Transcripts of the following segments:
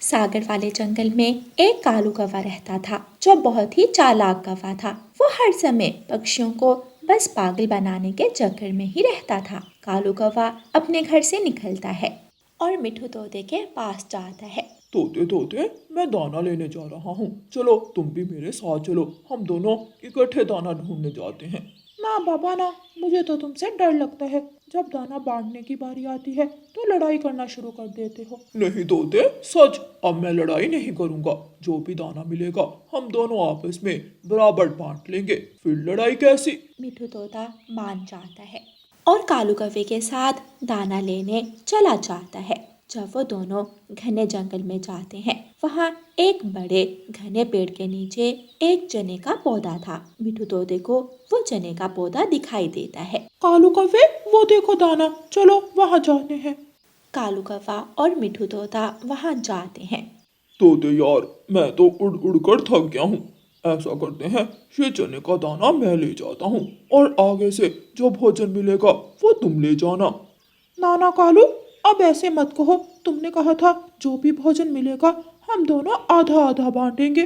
सागर वाले जंगल में एक कालू कौवा रहता था जो बहुत ही चालाक कौवा था। वो हर समय पक्षियों को बस पागल बनाने के चक्कर में ही रहता था। कालू कौवा अपने घर से निकलता है और मिठू तोते के पास जाता है। तोते तोते, मैं दाना लेने जा रहा हूँ। चलो तुम भी मेरे साथ चलो, हम दोनों इकट्ठे दाना ढूंढने जाते हैं। ना बाबा ना, मुझे तो तुमसे डर लगता है। जब दाना बांटने की बारी आती है तो लड़ाई करना शुरू कर देते हो। नहीं तोते, सच, अब मैं लड़ाई नहीं करूँगा। जो भी दाना मिलेगा हम दोनों आपस में बराबर बांट लेंगे, फिर लड़ाई कैसी। मिठू तोता मान जाता है और कालू कौवे के साथ दाना लेने चला जाता है। जब वो दोनों घने जंगल में जाते हैं, वहाँ एक बड़े घने पेड़ के नीचे एक चने का पौधा था। मिठू तोते को वो चने का पौधा दिखाई देता है। कालू कौवे, वो देखो दाना, चलो वहां जाते हैं। कालू कौवा और मिठू तोता वहाँ जाते हैं। तोते यार, मैं तो उड़ उड़ कर थक गया हूँ। ऐसा करते हैं, ये चने का दाना मैं ले जाता हूँ और आगे से जो भोजन मिलेगा वो तुम ले जाना। ना ना कालू, अब ऐसे मत कहो। तुमने कहा था जो भी भोजन मिलेगा हम दोनों आधा आधा बांटेंगे।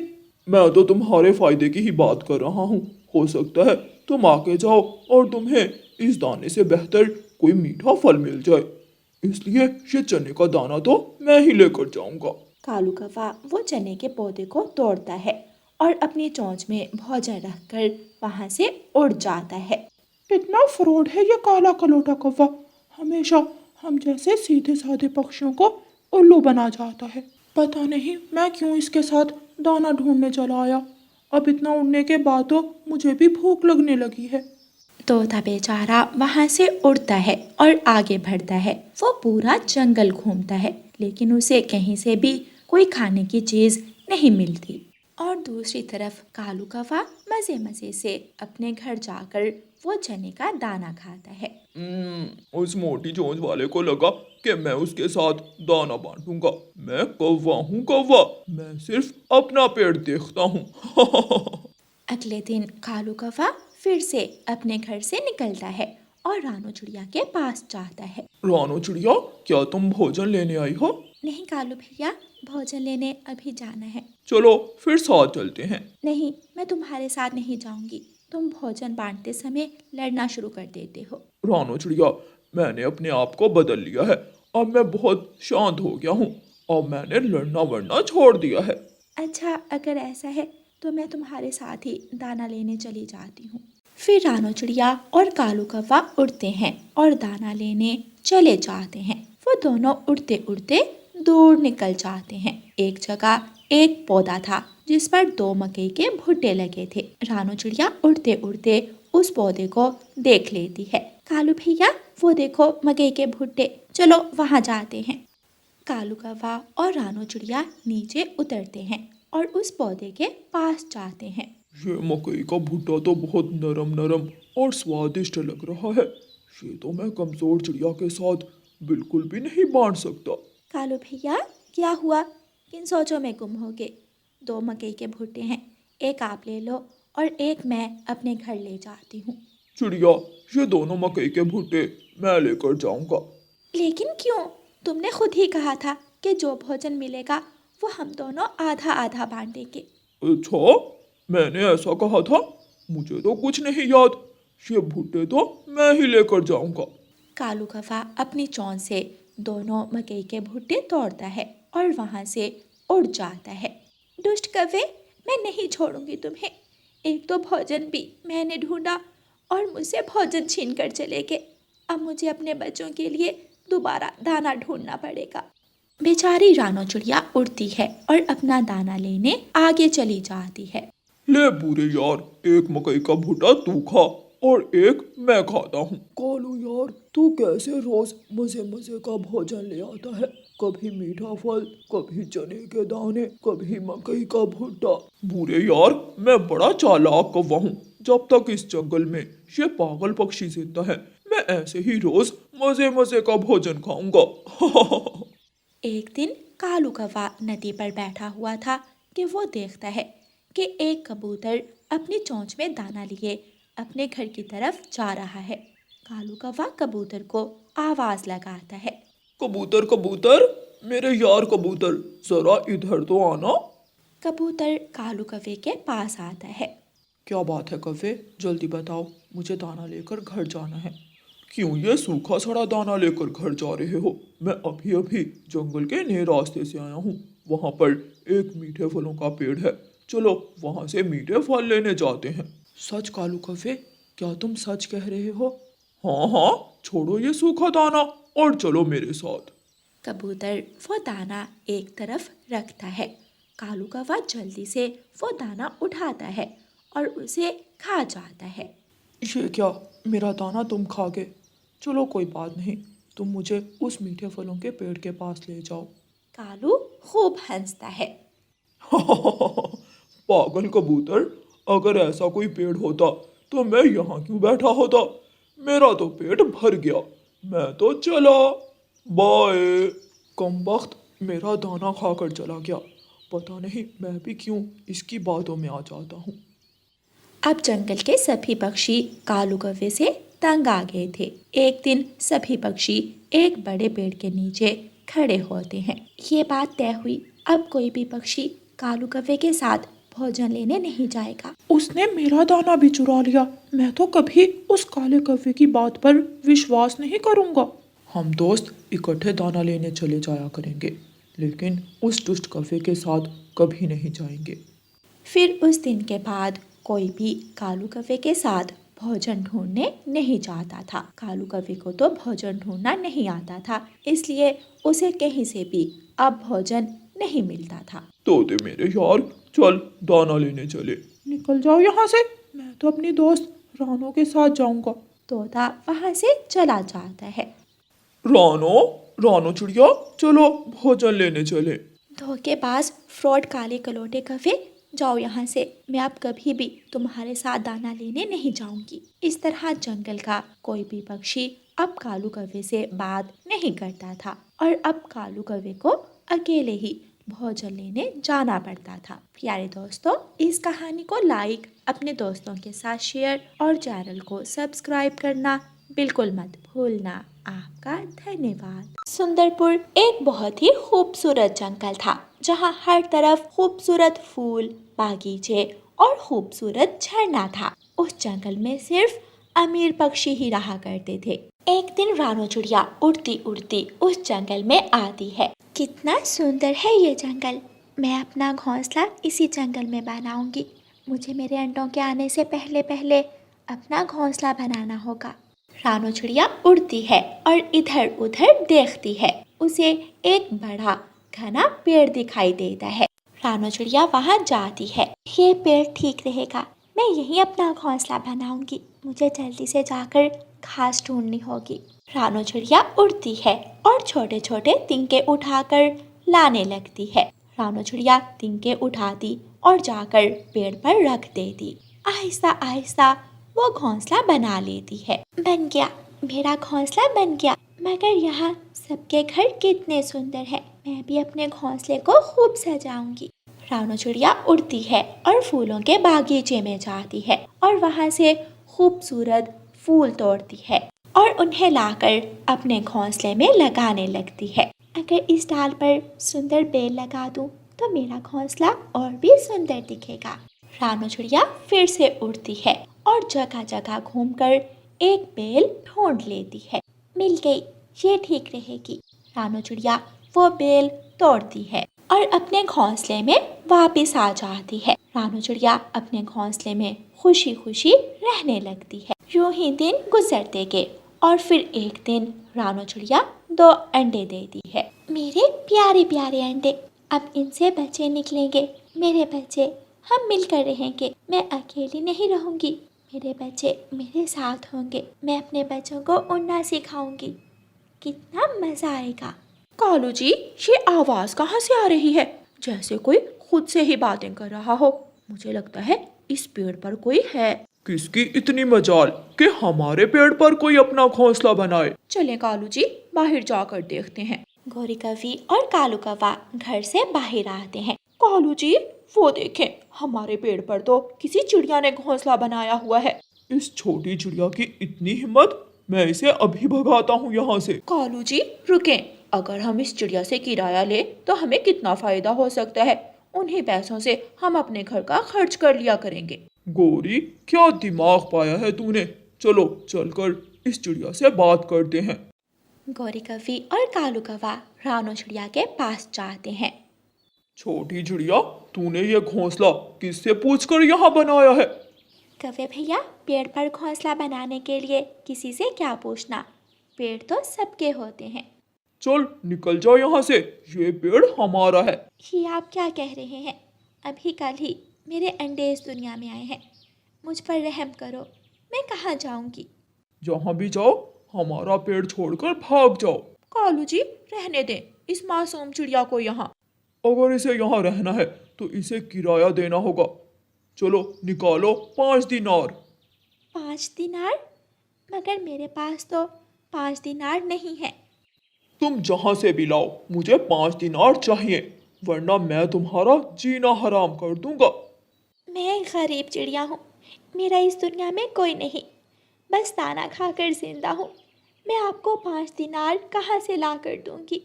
मैं तो तुम्हारे फायदे की ही बात कर रहा हूँ। हो सकता है तुम आके जाओ और तुम्हें इस दाने से बेहतर कोई मीठा फल मिल जाए, इसलिए ये चने का दाना तो मैं ही लेकर जाऊंगा। कालू कौवा वो चने के पौधे को तोड़ता है और अपनी चोंच में भोजन रखकर वहाँ से उड़ जाता है। कितना फ्रॉड है ये काला कलोटा कौवा। हमेशा हम जैसे सीधे साधे पक्षियों को उल्लू बना जाता है। पता नहीं मैं क्यों इसके साथ दाना ढूंढने चला आया। अब इतना उड़ने के बाद तो मुझे भी भूख लगने लगी है। तोता बेचारा वहाँ से उड़ता है और आगे बढ़ता है। वो पूरा जंगल घूमता है, लेकिन उसे कहीं से भी कोई खाने की चीज नहीं मिलती। और दूसरी तरफ कालू कौवा मजे मजे से अपने घर जाकर वो चने का दाना खाता है। उस मोटी चोंच वाले को लगा कि मैं उसके साथ दाना बांटूंगा। मैं कौवा हूँ कौवा, मैं सिर्फ अपना पेट देखता हूँ। अगले दिन कालू कौवा फिर से अपने घर से निकलता है और रानू चिड़िया के पास जाता है। रानो चिड़िया, क्या तुम भोजन लेने आई हो? नहीं कालू भैया, भोजन लेने अभी जाना है। चलो फिर साथ चलते हैं। नहीं, मैं तुम्हारे साथ नहीं जाऊंगी। तुम भोजन बांटते समय लड़ना शुरू कर देते हो। रानो चिड़िया, मैंने अपने आप को बदल लिया है। अब मैं बहुत शांत हो गया हूँ। अब मैंने लड़ना वड़ना छोड़ दिया है। अच्छा, अगर ऐसा है तो मैं तुम्हारे साथ ही दाना लेने चली जाती हूँ। फिर रानो चिड़िया और कालू कौवा उड़ते हैं और दाना लेने चले जाते हैं। वो दोनों उड़ते उड़ते दूर निकल जाते हैं। एक जगह एक पौधा था जिस पर दो मकई के भुट्टे लगे थे। रानो चिड़िया उड़ते उड़ते उस पौधे को देख लेती है। कालू भैया, वो देखो मकई के भुट्टे, चलो वहां जाते हैं। कालू कौवा और रानो चिड़िया नीचे उतरते हैं और उस पौधे के पास जाते हैं। ये मकई का भुट्टा तो बहुत नरम नरम और स्वादिष्ट लग रहा है। ये तो मैं कमजोर चिड़िया के साथ बिल्कुल भी नहीं बांट सकता। कालू भैया, क्या हुआ? किन सोचों में गुम हो गए? दो मकई के भुट्टे हैं, एक आप ले लो और एक मैं अपने घर ले जाती हूँ। चिड़िया, ये दोनों मकई के भुट्टे मैं लेकर जाऊंगा। लेकिन क्यों? तुमने खुद ही कहा था कि जो भोजन मिलेगा वो हम दोनों आधा आधा बांटेंगे। अच्छा, मैंने ऐसा कहा था? मुझे तो कुछ नहीं याद। ये भुट्टे तो मैं ही लेकर जाऊंगा। कालू कौवा अपनी चोंच से दोनों मकई के भुट्टे तोड़ता है और वहां से उड़ जाता है। दुष्ट कौवे, मैं नहीं छोड़ूंगी तुम्हें। एक तो भोजन भी मैंने ढूंढा और मुझसे भोजन छीन कर चले गए। अब मुझे अपने बच्चों के लिए दोबारा दाना ढूंढना पड़ेगा। बेचारी रानो चिड़िया उड़ती है और अपना दाना लेने आगे चली जाती है। ले बुरे यार, एक मकई का भुट्टा तू खा और एक मैं खाता हूँ। कालू यार, तू कैसे रोज मजे मजे का भोजन ले आता है? कभी मीठा फल, कभी चने के दाने, कभी मकई का भुट्टा। बुरे यार, मैं बड़ा चालाक कौवा हूँ। जब तक इस जंगल में ये पागल पक्षी जिंदा है, मैं ऐसे ही रोज मजे मजे का भोजन खाऊंगा। एक दिन कालू कौवा नदी पर बैठा हुआ था कि वो देखता है कि एक कबूतर अपनी चोंच में दाना लिए अपने घर की तरफ जा रहा है। कालू कौवा कबूतर को आवाज लगाता है। कबूतर कबूतर, मेरे यार कबूतर, जरा इधर तो आना। कबूतर कालू कौवे के पास आता है। क्या बात है कव्वे, जल्दी बताओ, मुझे दाना लेकर घर जाना है। क्यों ये सूखा सड़ा दाना लेकर घर जा रहे हो? मैं अभी अभी जंगल के नए रास्ते से आया हूँ। वहाँ पर एक मीठे फलों का पेड़ है, चलो वहाँ से मीठे फल लेने जाते हैं। सच कालू कव्वे, क्या तुम सच कह रहे हो? हाँ हाँ, छोड़ो ये सूखा दाना और चलो मेरे साथ। कबूतर वो दाना एक तरफ रखता है। कालू कौवा जल्दी से वो दाना उठाता है और उसे खा जाता है। ये क्या, मेरा दाना तुम खा गए? चलो कोई बात नहीं, तुम मुझे उस मीठे फलों के पेड़ के पास ले जाओ। कालू खूब हंसता है। पागल कबूतर, अगर ऐसा कोई पेड़ होता तो मैं यहाँ क्यों बैठा होता? मेरा तो पेट भर गया, मैं तो चला, बाय। कमबख्त, मेरा दाना खाकर चला गया। पता नहीं मैं भी क्यों इसकी बातों में आ जाता हूँ। अब जंगल के सभी पक्षी कालू कौवे से तंग आ गए थे। एक दिन सभी पक्षी एक बड़े पेड़ के नीचे खड़े होते हैं। ये बात तय हुई, अब कोई भी पक्षी कालू कौवे के साथ भोजन लेने नहीं जाएगा। उसने मेरा दाना भी चुरा लिया। मैं तो कभी उस काले कौवे की बात पर विश्वास नहीं करूंगा। हम दोस्त इकट्ठे दाना लेने चले जाया करेंगे, लेकिन उस दुष्ट कौवे के साथ कभी नहीं जाएंगे। फिर उस दिन के बाद कोई भी कालू कौवे के साथ भोजन ढूंढने नहीं जाता था। कालू कौवे को तो भोजन ढूंढना नहीं आता था, इसलिए उसे कहीं से भी अब भोजन नहीं मिलता था। तोते मेरे यार, चल दाना लेने चले। निकल जाओ यहाँ से, मैं तो अपनी दोस्त रानो के साथ जाऊंगा। तोता वहां से चला जाता है। रानो, रानो चिड़िया, चलो भोजन लेने चले। धोखेबाज फ्रॉड काले कलोटे कौवे, जाओ यहाँ से, मैं अब कभी भी तुम्हारे साथ दाना लेने नहीं जाऊंगी। इस तरह जंगल का कोई भी पक्षी अब कालू कौवे से बात नहीं करता था और अब कालू कौवे को अकेले ही भोजन लेने जाना पड़ता था। प्यारे दोस्तों, इस कहानी को लाइक, अपने दोस्तों के साथ शेयर और चैनल को सब्सक्राइब करना बिल्कुल मत भूलना। आपका धन्यवाद। सुंदरपुर एक बहुत ही खूबसूरत जंगल था, जहाँ हर तरफ खूबसूरत फूल, बागीचे और खूबसूरत झरना था। उस जंगल में सिर्फ अमीर पक्षी ही रहा करते थे। एक दिन रानो चिड़िया उड़ती उड़ती उस जंगल में आती है। कितना सुंदर है ये जंगल, मैं अपना घोंसला इसी जंगल में बनाऊंगी। मुझे मेरे अंडों के आने से पहले पहले अपना घोंसला बनाना होगा। रानो चिड़िया उड़ती है और इधर उधर देखती है। उसे एक बड़ा घना पेड़ दिखाई देता है। रानो चिड़िया वहाँ जाती है। ये पेड़ ठीक रहेगा, मैं यहीं अपना घोंसला बनाऊंगी। मुझे जल्दी से जाकर घास ढूंढनी होगी। रानो चिड़िया उड़ती है और छोटे छोटे तिनके उठाकर लाने लगती है। रानो चिड़िया तिनके उठाती और जाकर पेड़ पर रख देती। आहिस्ता आहिस्ता वो घोंसला बना लेती है। बन गया, मेरा घोंसला बन गया। मगर यहाँ सबके घर कितने सुंदर है, मैं भी अपने घोंसले को खूब सजाऊंगी। रानो चिड़िया उड़ती है और फूलों के बागीचे में जाती है और वहाँ से खूबसूरत फूल तोड़ती है और उन्हें लाकर अपने घोंसले में लगाने लगती है। अगर इस डाल पर सुंदर बेल लगा दूं तो मेरा घोंसला और भी सुंदर दिखेगा। रानो चिड़िया फिर से उड़ती है और जगह जगह घूमकर एक बेल ढूंढ लेती है। मिल गई, ये ठीक रहेगी। रानो चिड़िया वो बेल तोड़ती है और अपने घोंसले में वापस आ जाती है। रानो चिड़िया अपने घोंसले में खुशी खुशी रहने लगती है। यूं ही दिन गुजरते गए और फिर एक दिन रानो चिड़िया 2 अंडे देती है। मेरे प्यारे प्यारे अंडे, अब इनसे बच्चे निकलेंगे। मेरे बच्चे, हम मिलकर रहेंगे, मैं अकेली नहीं रहूंगी। मेरे बच्चे मेरे साथ होंगे, मैं अपने बच्चों को उड़ना सिखाऊंगी। कितना मजा आएगा। कालू जी, ये आवाज कहाँ से आ रही है? जैसे कोई खुद से ही बातें कर रहा हो। मुझे लगता है इस पेड़ पर कोई है। किसकी इतनी मजाल कि हमारे पेड़ पर कोई अपना घोंसला बनाए। चलें कालू जी, बाहर जाकर देखते हैं। गौरी कौवी और कालू कौवा घर से बाहर आते हैं। कालू जी, वो देखें, हमारे पेड़ पर तो किसी चिड़िया ने घोंसला बनाया हुआ है। इस छोटी चिड़िया की इतनी हिम्मत, मैं इसे अभी भगाता हूँ यहाँ से। कालू जी रुकें, अगर हम इस चिड़िया से किराया ले तो हमें कितना फायदा हो सकता है। उन्हीं पैसों से हम अपने घर का खर्च कर लिया करेंगे। गौरी, क्या दिमाग पाया है तूने। चलो चलकर इस चिड़िया से बात करते हैं। गौरी कौवी और कालू कौवा रानो चिड़िया के पास जाते हैं। छोटी चिड़िया, तूने ये घोंसला किससे पूछकर यहाँ बनाया है? कौवे भैया, पेड़ पर घोंसला बनाने के लिए किसी से क्या पूछना, पेड़ तो सबके होते हैं। चल निकल जाओ यहाँ से, ये पेड़ हमारा है। ये आप क्या कह रहे हैं? अभी कल ही मेरे अंडे इस दुनिया में आए हैं, मुझ पर रहम करो, मैं कहाँ जाऊंगी? जहाँ भी जाओ हमारा पेड़ छोड़कर भाग जाओ। कालू जी, रहने दें इस मासूम चिड़िया को यहाँ। अगर इसे यहाँ रहना है तो इसे किराया देना होगा। चलो निकालो 5 दिनार। 5 दिनार? मगर मेरे पास तो 5 दिनार नहीं है। तुम जहाँ से भी लाओ, मुझे 5 दिनार चाहिए, वरना मैं तुम्हारा जीना हराम कर दूंगा। मैं गरीब चिड़िया हूँ, मेरा इस दुनिया में कोई नहीं, बस दाना खाकर जिंदा हूँ। मैं आपको 5 दिनार कहाँ से ला कर दूँगी?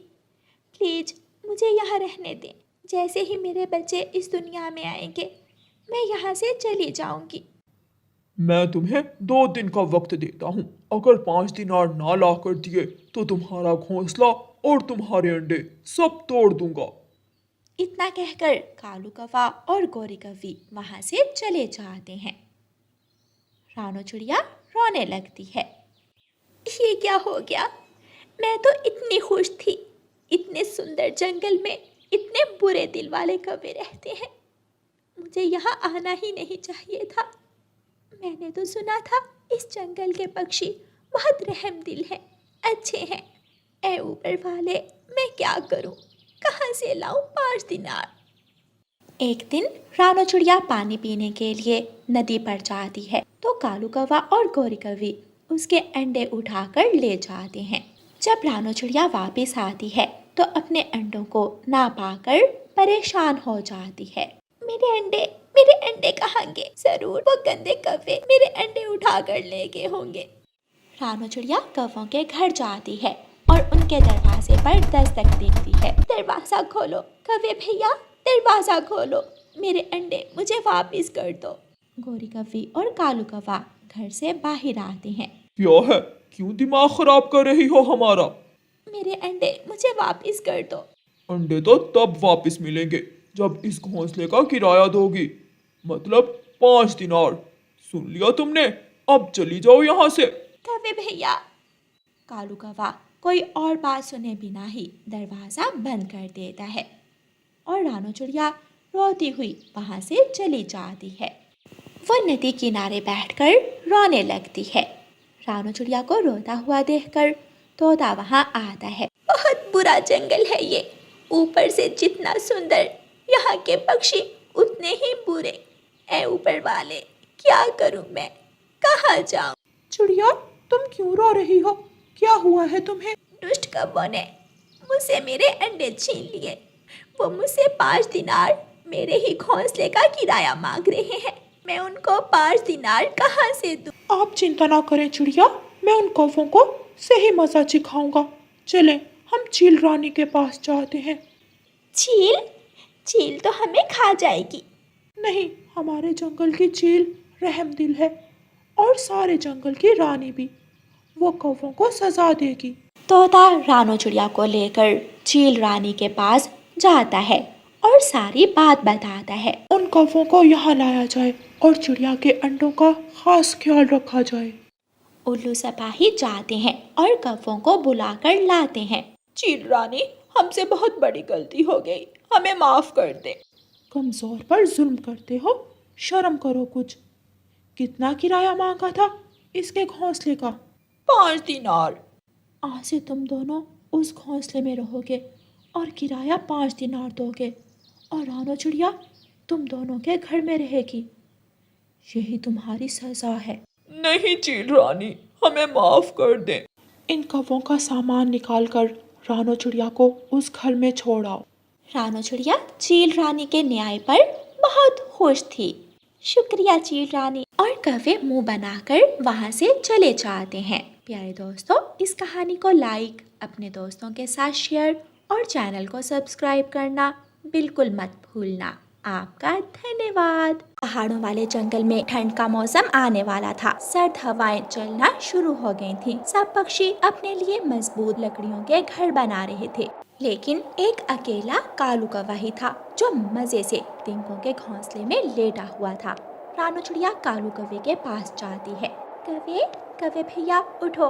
प्लीज़ मुझे यहाँ रहने दें। जैसे ही मेरे बच्चे इस दुनिया में आएंगे मैं यहाँ से चली जाऊँगी। मैं तुम्हें 2 दिन का वक्त देता हूँ। अगर 5 दिनार ना ला कर दिए तो तुम्हारा घोंसला और तुम्हारे अंडे सब तोड़ दूंगा। इतना कहकर कालू कौवा और गौरी कौवी वहाँ से चले जाते हैं। रानो चिड़िया रोने लगती है। ये क्या हो गया? मैं तो इतनी खुश थी, इतने सुंदर जंगल में इतने बुरे दिल वाले कौवे रहते हैं, मुझे यहाँ आना ही नहीं चाहिए था। मैंने तो सुना था इस जंगल के पक्षी बहुत रहम दिल हैं, अच्छे हैं। ऐ ऊपर वाले, मैं क्या करूं? कहाँ से लाऊं 5 दिनार? एक दिन रानो चिड़िया पानी पीने के लिए नदी पर जाती है तो कालू कौवा और गौरी कौवी उसके अंडे उठाकर ले जाते हैं। जब रानो चिड़िया वापस आती है तो अपने अंडों को ना पाकर परेशान हो जाती है। मेरे अंडे कहाँ गए? जरूर वो गंदे कौवे मेरे अंडे उठाकर ले गए होंगे। रानो चिड़िया कौवों के घर जाती है और उनके दरवाजे पर दस्तक देती है। दरवाजा खोलो कौवे भैया, दरवाजा खोलो, मेरे अंडे मुझे वापस कर दो। गौरी कौवी और कालू कौवा घर से बाहर आते हैं। क्या है? क्यों दिमाग खराब कर रही हो हमारा? मेरे अंडे मुझे वापस कर दो। अंडे तो तब वापस मिलेंगे जब इस घोंसले का किराया दोगी, मतलब 5 दिनार। सुन लिया तुमने? अब चली जाओ यहाँ से। कौवे भैया। कालू कौवा कोई और बात सुने बिना ही दरवाजा बंद कर देता है और रानो चिड़िया रोती हुई वहाँ से चली जाती है। वो नदी किनारे बैठकर रोने लगती है। रानो चिड़िया को रोता हुआ देखकर तोता वहाँ आता है। बहुत बुरा जंगल है ये, ऊपर से जितना सुंदर, यहाँ के पक्षी उतने ही बुरे। ऐ ऊपर वाले, क्या करूँ मैं? कहाँ जाऊँ? चिड़िया, तुम क्यों रो रही हो? क्या हुआ है तुम्हें? दुष्ट कौवों ने मुझसे मेरे अंडे छीन लिए। वो मुझसे 5 दिनार मेरे ही घोंसले का किराया मांग रहे हैं। मैं उनको 5 दिनार कहाँ से दूँ? आप चिंता ना करें चिड़िया, मैं उन कौवों को सही मजा सिखाऊंगा। चलें, हम चील रानी के पास जाते हैं। चील? चील तो हमें खा जाएगी। नहीं, हमारे जंगल की चील रहमदिल है और सारे जंगल की रानी भी। वो कौवों को सजा देगी। तोता रानो चिड़िया को लेकर चील रानी के पास जाता है और सारी बात बताता है। उन कौवों को यहाँ लाया जाए और चिड़िया के अंडों का खास ख्याल रखा जाए। उल्लू सिपाही जाते हैं और कौवों को बुलाकर लाते हैं। चील रानी, हमसे बहुत बड़ी गलती हो गई, हमें माफ कर दे। कमजोर पर जुल्म करते हो, शर्म करो कुछ। कितना किराया मांगा था इसके घोंसले का? 5 दिनार। आज से तुम दोनों उस घोंसले में रहोगे और किराया 5 दिनार दोगे और रानो चिड़िया तुम दोनों के घर में रहेगी। यही तुम्हारी सजा है। नहीं चील रानी, हमें माफ कर दें। इन कौवों का सामान निकालकर रानो चिड़िया को उस घर में छोड़ आओ। रानो चिड़िया चील रानी के न्याय पर बहुत खुश थी। शुक्रिया चील रानी। और कौवे मुंह बनाकर वहाँ से चले जाते हैं। प्यारे दोस्तों, इस कहानी को लाइक, अपने दोस्तों के साथ शेयर और चैनल को सब्सक्राइब करना बिल्कुल मत भूलना। आपका धन्यवाद। पहाड़ों वाले जंगल में ठंड का मौसम आने वाला था। सर्द हवाएं चलना शुरू हो गई थीं। सब पक्षी अपने लिए मजबूत लकड़ियों के घर बना रहे थे, लेकिन एक अकेला कालू कौवा ही था जो मजे से तिनकों के घोंसले में लेटा हुआ था। रानू चिड़िया कालू कौवे के पास जाती है। कौवे, कौवे भैया उठो,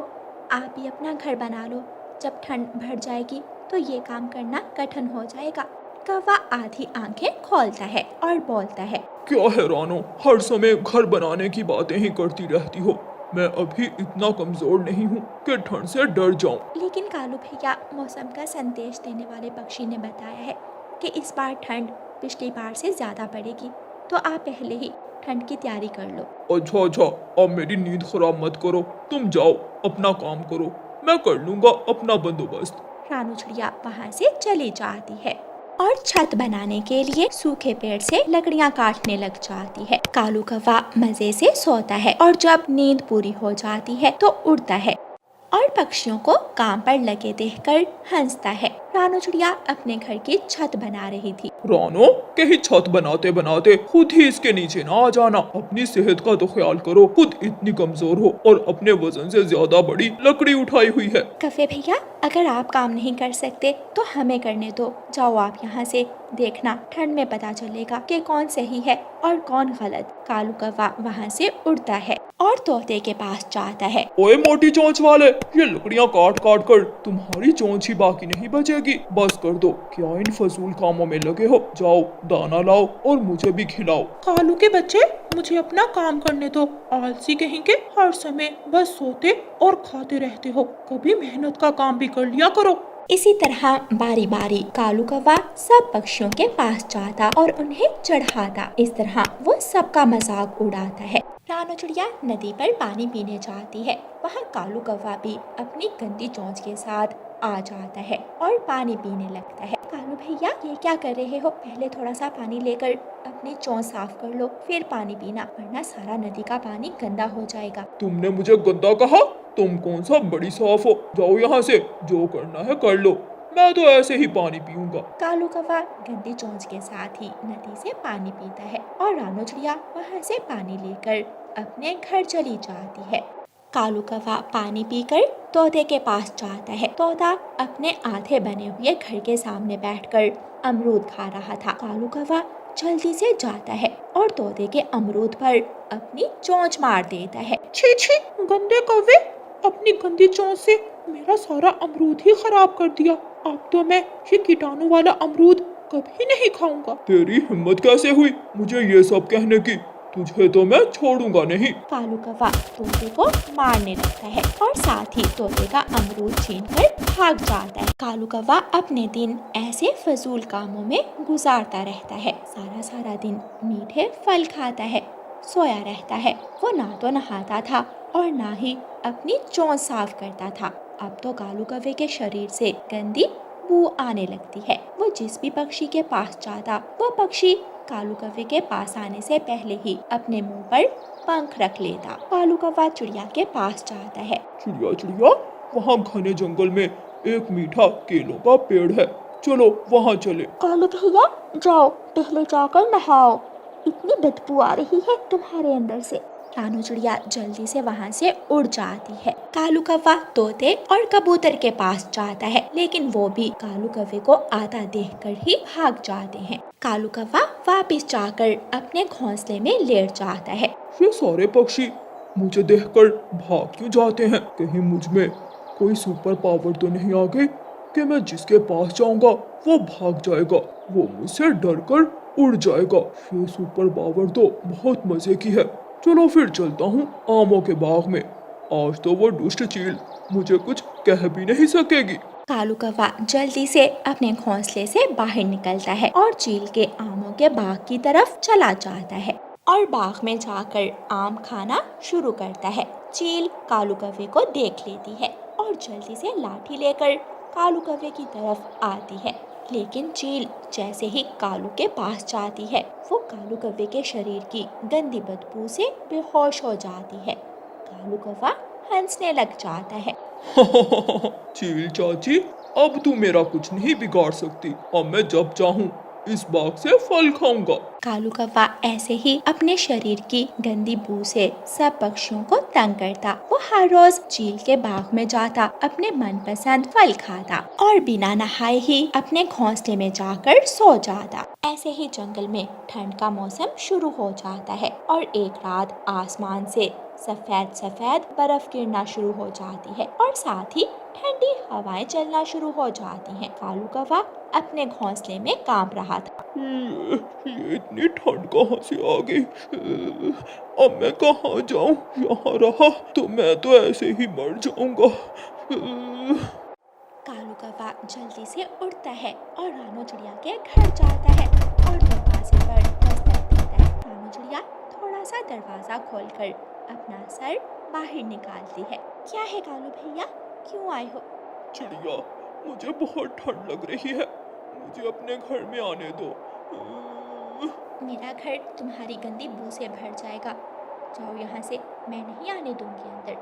आप भी अपना घर बना लो। जब ठंड बढ़ जाएगी तो ये काम करना कठिन हो जाएगा। कौवा आधी आंखें खोलता है और बोलता है, क्या है रानो, हर समय घर बनाने की बातें ही करती रहती हो। मैं अभी इतना कमजोर नहीं हूँ कि ठंड से डर जाऊँ। लेकिन कालू भैया, मौसम का संदेश देने वाले पक्षी ने बताया है कि इस बार ठंड पिछली बार से ज्यादा पड़ेगी, तो आप पहले ही ठंड की तैयारी कर लो। अच्छा, अब मेरी नींद खराब मत करो। तुम जाओ, अपना काम करो, मैं कर लूँगा अपना बंदोबस्त। रानू चिड़िया वहाँ से चली जाती है और छत बनाने के लिए सूखे पेड़ से लकड़ियाँ काटने लग जाती है। कालू कौवा मजे से सोता है और जब नींद पूरी हो जाती है तो उड़ता है और पक्षियों को काम पर लगे देखकर हंसता है। रानू चिड़िया अपने घर की छत बना रही थी। रानो, कहीं छत बनाते बनाते खुद ही इसके नीचे ना आ जाना। अपनी सेहत का तो ख्याल करो, खुद इतनी कमजोर हो और अपने वजन से ज्यादा बड़ी लकड़ी उठाई हुई है। कौवे भैया, अगर आप काम नहीं कर सकते तो हमें करने दो। जाओ आप यहाँ से, देखना ठंड में पता चलेगा कि कौन सही है और कौन गलत। कालू कौवा वहाँ से उड़ता है और तोते के पास जाता है। ओए मोटी चोंच वाले, ये लकड़ियाँ काट काट कर तुम्हारी चोंच ही बाकी नहीं बचेगी। बस कर दो, क्या इन फजूल कामों में लगे हो। जाओ दाना लाओ और मुझे भी खिलाओ। कालू के बच्चे, मुझे अपना काम करने दो। आलसी कहीं के, हर समय बस सोते और खाते रहते हो। कभी मेहनत का काम भी कर लिया करो। इसी तरह बारी बारी कालू कौवा सब पक्षियों के पास जाता और उन्हें चढ़ाता। इस तरह वो सबका मजाक उड़ाता है। रानू चिड़िया नदी पर पानी पीने जाती है। वहाँ कालू कौवा भी अपनी गंदी चोंच के साथ आ जाता है और पानी पीने लगता है। कालू भैया, ये क्या कर रहे हो? पहले थोड़ा सा पानी लेकर अपनी चोंच साफ कर लो, फिर पानी पीना, वरना सारा नदी का पानी गंदा हो जाएगा। तुमने मुझे गंदा कहा? तुम कौन सा बड़ी साफ हो। जाओ यहाँ से, जो करना है कर लो, मैं तो ऐसे ही पानी पीऊंगा। कालू कौवा गंदी चोंच के साथ ही नदी से पानी पीता है और रानू चिड़िया वहाँ से पानी लेकर अपने घर चली जाती है। कालू कौवा पानी पीकर तोते के पास जाता है। तोता अपने आधे बने हुए घर के सामने बैठकर अमरूद खा रहा था। कालू कौवा जल्दी से जाता है और तोते के अमरूद पर अपनी चोंच मार देता है। छी छी, गंदे कौवे, अपनी गंदी चोंच से मेरा सारा अमरूद ही खराब कर दिया। अब तो मैं ये कीटाणु वाला अमरूद कभी नहीं खाऊंगा। तेरी हिम्मत कैसे हुई मुझे ये सब कहने की? तुझे तो मैं छोड़ूंगा नहीं। कालू कौवा तोते को मारने लगता है और साथ ही तोते का अमरूद छीनकर भाग जाता है। कालू कौवा अपने दिन ऐसे फजूल कामों में गुजारता रहता है। सारा सारा दिन मीठे फल खाता है, सोया रहता है। वो ना तो नहाता था और ना ही अपनी चोंच साफ करता था। अब तो कालू कौवे के शरीर से गंदी बू आने लगती है। वो जिस भी पक्षी के पास जाता, वो पक्षी कालू कौवे के पास आने से पहले ही अपने मुंह पर पंख रख लेता। कालू कौवा चिड़िया के पास जाता है। चिड़िया चिड़िया, वहाँ घने जंगल में एक मीठा केलों का पेड़ है, चलो वहाँ चले। कालू भैया, जाओ पहले जाकर नहाओ, इतनी बदबू आ रही है तुम्हारे अंदर से। रानू चिड़िया जल्दी से वहाँ से उड़ जाती है। कालू कौवा तोते और कबूतर के पास जाता है, लेकिन वो भी कालू कौवे को आता देखकर ही भाग जाते हैं। कालू कौवा वापस जाकर अपने घोंसले में लेट जाता है। ये सारे पक्षी मुझे देखकर भाग क्यों जाते हैं? कहीं मुझ में कोई सुपर पावर तो नहीं आ गई कि मैं जिसके पास जाऊंगा वो भाग जाएगा, वो मुझसे डर कर उड़ जाएगा। ये सुपर पावर तो बहुत मजे की है। चलो फिर चलता हूँ आमों के बाग में। आज तो वो दुष्ट चील मुझे कुछ कह भी नहीं सकेगी। कालू कौवा जल्दी से अपने घोंसले से बाहर निकलता है और चील के आमों के बाग की तरफ चला जाता है और बाग में जाकर आम खाना शुरू करता है। चील कालू कौवे को देख लेती है और जल्दी से लाठी लेकर कालू कौवे की तरफ आती है, लेकिन चील जैसे ही कालू के पास जाती है, वो कालू कौवे के शरीर की गंदी बदबू से बेहोश हो जाती है। कालू कौवा हंसने लग जाता है। चील चाची, अब तू मेरा कुछ नहीं बिगाड़ सकती। अब मैं जब चाहूँ इस बाग से फल खाऊंगा। कालू कौवा ऐसे ही अपने शरीर की गंदी बू से सब पक्षियों को तंग करता। वो हर रोज चील के बाग में जाता, अपने मनपसंद फल खाता और बिना नहाए ही अपने घोंसले में जाकर सो जाता। ऐसे ही जंगल में ठंड का मौसम शुरू हो जाता है और एक रात आसमान से सफेद सफेद बर्फ गिरना शुरू हो जाती है और साथ ही ठंडी हवाएं चलना शुरू हो जाती हैं। कालू कौवा अपने घोंसले में कांप रहा था। ये इतनी ठंड कहाँ से आ गई? अब मैं कहाँ जाऊँ? यहाँ रहा तो मैं तो ऐसे ही मर जाऊंगा। कालू कौवा जल्दी से उड़ता है और रानो चिड़िया के घर जाता है और दरवाजे पर दस्तक देता है। रानो चिड़िया थोड़ा सा दरवाजा खोलकर अपना सर बाहर निकालती है। क्या है कालू भैया, क्यों आए हो? चिड़िया, मुझे बहुत ठंड लग रही है, मुझे अपने घर में आने दो। मेरा घर तुम्हारी गंदी बू से भर जाएगा। जाओ यहाँ से, मैं नहीं आने दूंगी अंदर,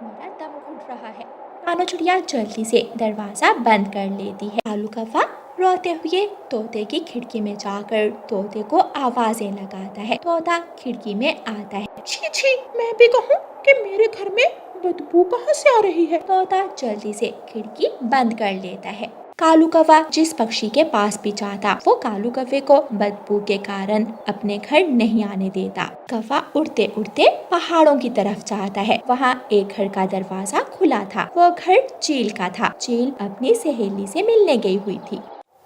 मेरा दम घुट रहा है। रानो चिड़िया जल्दी से दरवाजा बंद कर लेती है। कालू कौवा रोते हुए तोते की खिड़की में जाकर तोते को आवाजें लगाता है। तोता खिड़की में आता है। छी छी, मैं भी कहूँ कि मेरे घर में बदबू कहाँ से आ रही है। तोता जल्दी से खिड़की बंद कर लेता है। कालू कौवा जिस पक्षी के पास भी जाता, वो कालू कौवे को बदबू के कारण अपने घर नहीं आने देता। कौवा उड़ते उड़ते पहाड़ों की तरफ जाता है। वहाँ एक घर का दरवाजा खुला था। वो घर चील का था। चील अपनी सहेली से मिलने गई हुई थी।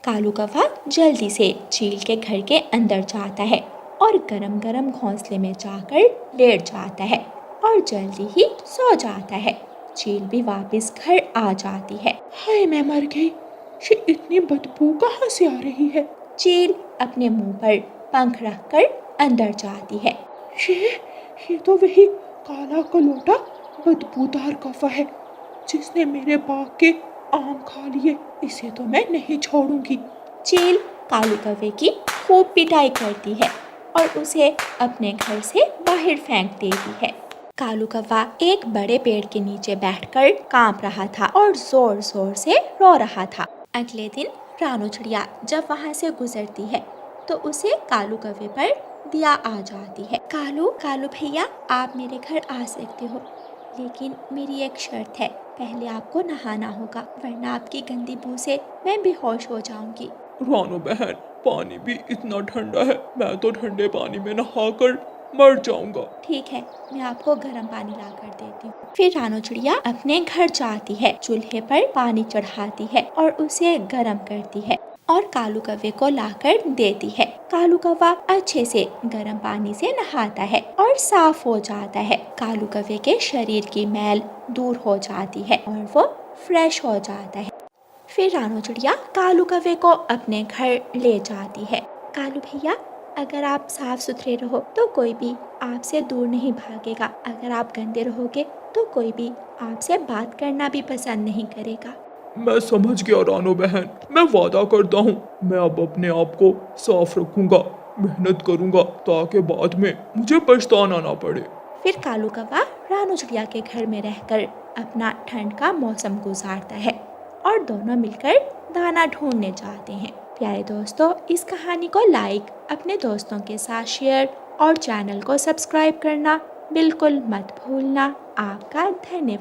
कालू कौवा जल्दी से चील के घर के अंदर जाता है और गरम गरम घोंसले में जाकर लेट जाता है और जल्दी ही सो जाता है। चील भी वापस घर आ जाती है। हाय, मैं मर गई। ये इतनी बदबू कहाँ से आ रही है। चील अपने मुंह पर पंख रखकर अंदर जाती है। ये तो वही काला कलोटा बदबूदार कौवा है जिसने मेरे बाग के आम खा लिए। इसे तो मैं नहीं छोड़ूंगी। चील कालू कौवे की खूब पिटाई करती है और उसे अपने घर से बाहर फेंक देती है। कालू कौवा एक बड़े पेड़ के नीचे बैठकर कांप रहा था और जोर जोर से रो रहा था। अगले दिन रानो चिड़िया जब वहाँ से गुजरती है तो उसे कालू कौवे पर दया आ जाती है। कालू भैया, आप मेरे घर आ सकते हो, लेकिन मेरी एक शर्त है। पहले आपको नहाना होगा, वरना आपकी गंदी बू से मैं बेहोश हो जाऊंगी। रानो बहन, पानी भी इतना ठंडा है, मैं तो ठंडे पानी में नहाकर मर जाऊंगा। ठीक है, मैं आपको गर्म पानी ला कर देती हूँ। फिर रानो चिड़िया अपने घर जाती है, चूल्हे पर पानी चढ़ाती है और उसे गर्म करती है और कालू कौवे को लाकर देती है। कालू कौवा अच्छे से गर्म पानी से नहाता है और साफ हो जाता है। कालू कौवे के शरीर की मैल दूर हो जाती है और वो फ्रेश हो जाता है। फिर रानो चिड़िया कालू कौवे को अपने घर ले जाती है। कालू भैया, अगर आप साफ सुथरे रहो तो कोई भी आपसे दूर नहीं भागेगा। अगर आप गंदे रहोगे तो कोई भी आपसे बात करना भी पसंद नहीं करेगा। मैं समझ गया रानो बहन, मैं वादा करता हूँ मैं अब अपने आप को साफ रखूंगा, मेहनत करूंगा ताकि बाद में मुझे पछताना ना पड़े। फिर कालू कौवा रानो चिड़िया के घर में रहकर अपना ठंड का मौसम गुजारता है और दोनों मिलकर दाना ढूंढने जाते हैं। प्यारे दोस्तों, इस कहानी को लाइक, अपने दोस्तों के साथ शेयर और चैनल को सब्सक्राइब करना बिल्कुल मत भूलना। आपका धन्यवाद।